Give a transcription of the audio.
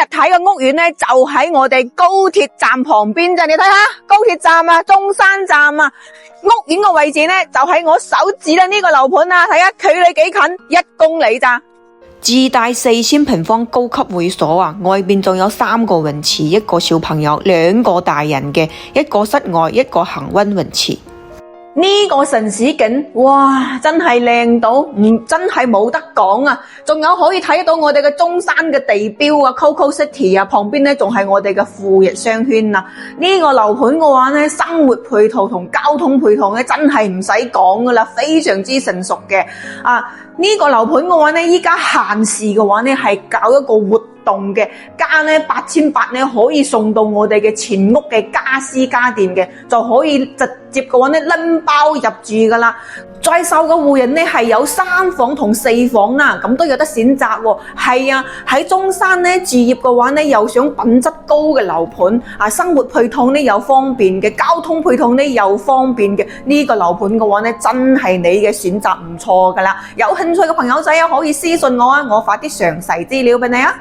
睇嘅屋苑咧，就喺我哋高鐵站旁邊咋，你睇下高鐵站啊，中山站啊，屋苑嘅位置咧就喺我手指啦呢個樓盤啊，睇下距離幾近，1公里咋。自帶4000平方高級會所啊，外邊仲有3個泳池，一個小朋友，2個大人嘅，一個室外，一個恒溫泳池。呢個城市景，哇，真係靚到真係冇得講啊！仲有可以睇到我哋嘅中山嘅地標啊 ，Coco City 啊，旁邊咧仲係我哋嘅富逸商圈啊。呢個樓盤嘅話咧，生活配套同交通配套咧，真係唔使講噶啦，非常之成熟嘅啊！呢個樓盤嘅話咧，依家限時嘅話咧，係搞一個活動嘅，加咧8800咧可以送到我哋嘅前屋嘅家私家電嘅，就可以直接嘅話咧拎包入住噶啦。在售嘅戶型咧係有3房同4房啦，咁都有得選擇喎。係啊，喺中山咧置業嘅話咧，又想品質高嘅樓盤啊，生活配套咧又方便嘅，交通配套咧又方便嘅，呢個樓盤嘅話咧真係你嘅選擇唔錯噶啦。有興趣嘅朋友仔可以私信我啊，我發啲詳細資料俾你啊。